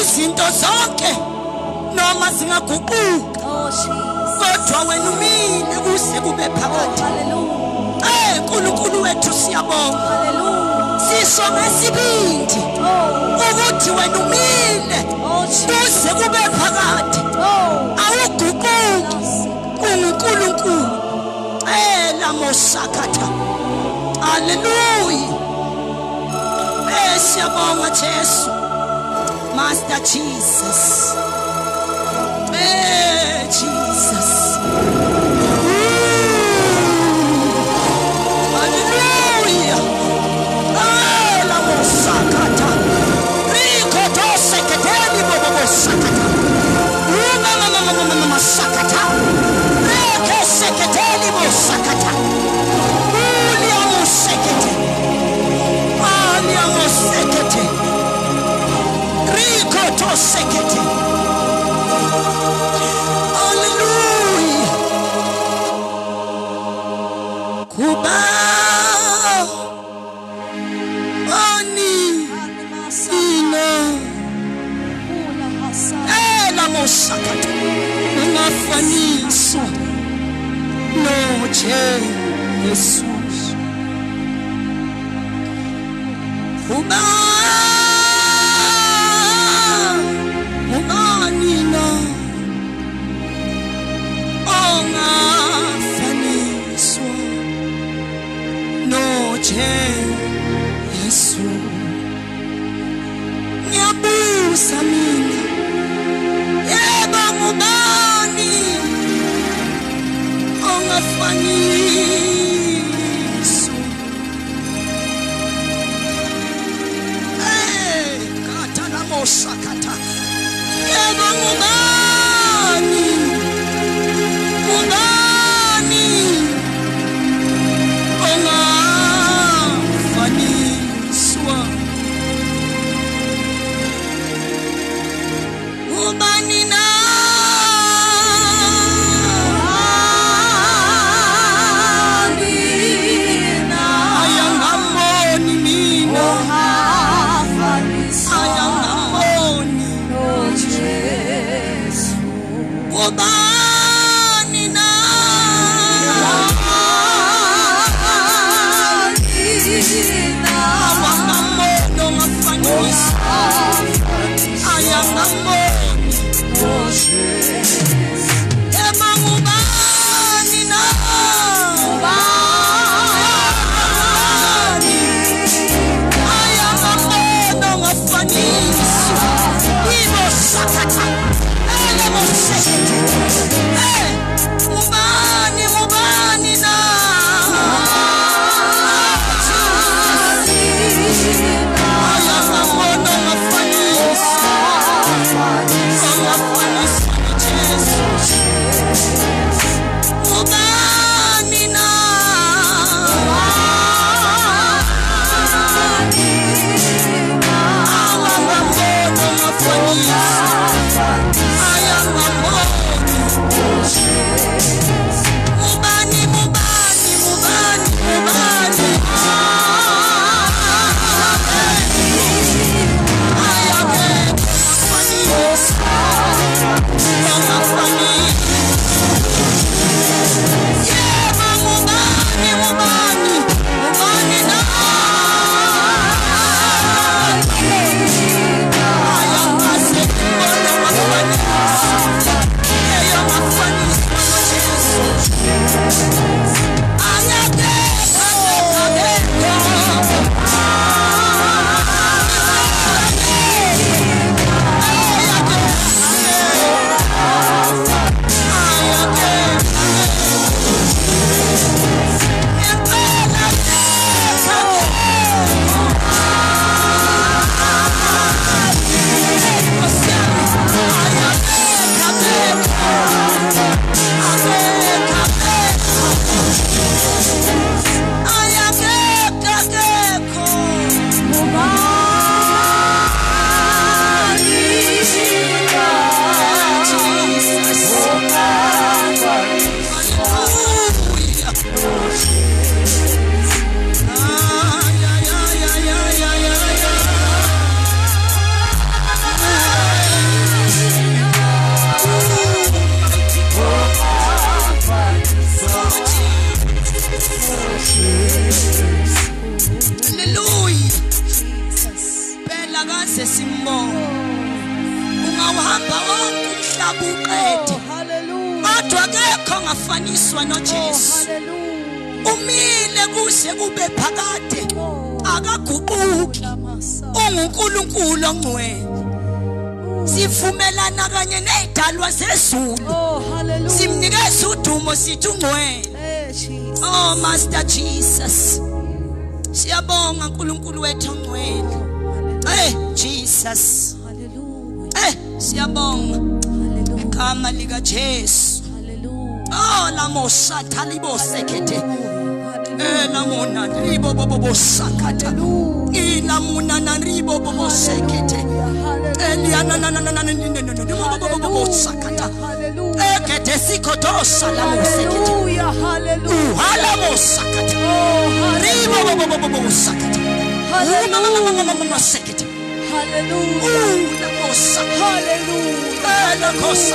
izinto zonke noma zingaguquka kodwa wena umile kuze kube phakade. Nkulunkulu wethu siyabonga, sisho ngesibindi ukuthi wena umile kuze kube phakade, awuguquki, uNkulunkulu. Mosakata. Hallelujah. Siyabonga Jesu, Master Jesus. Jesus. Hallelujah. La mosakata. Rico tose che teni bobo sakata. Mama sakata. Reke seketeli mosakata. Ulia mosekete. Alia mosekete. Rico tosekete. Hallelujah. Kuba ani ina la mosakata. Ungafaniswa noje Jesus. Kuba nina ongafaniswa noje Yesu. Ngiyabuza mina, yebo ngubani ongafaniswa? Kata la mosakata. Yebo ngubani ongafaniswa? Ubani na ayangamoni mina, ayangamoni ubani na awangamoni ongafaniswa, ayangamoni. Emangubani na ayamamono ngafaniswa, ibo sakata elemo sekete. Mubani na ayamamono ngafaniswa, simbonela kaze simbona ungawuhamba wonke umhlaba uqede kodwa akekho ngafaniswa noJesu umile kuze kube phakade akaguquki unguNkulunkulu ongcwele sivumelana kanye nezidalwa zezulu simnikeza udumo sithi ungcwele oh Master Jesus siyabonga uNkulunkulu wethu ongcwele Jesus siyabonga igama lika Jesu oh lamoshatha libosekete lamona ribo bobo sakata ilamuna naribo bobo sekete eliana bobo sakata ekete sikotosa lamosekete hallelujah sakata ribo bobo sakata mama sekete hallelujah la kosa hallelujah la kosa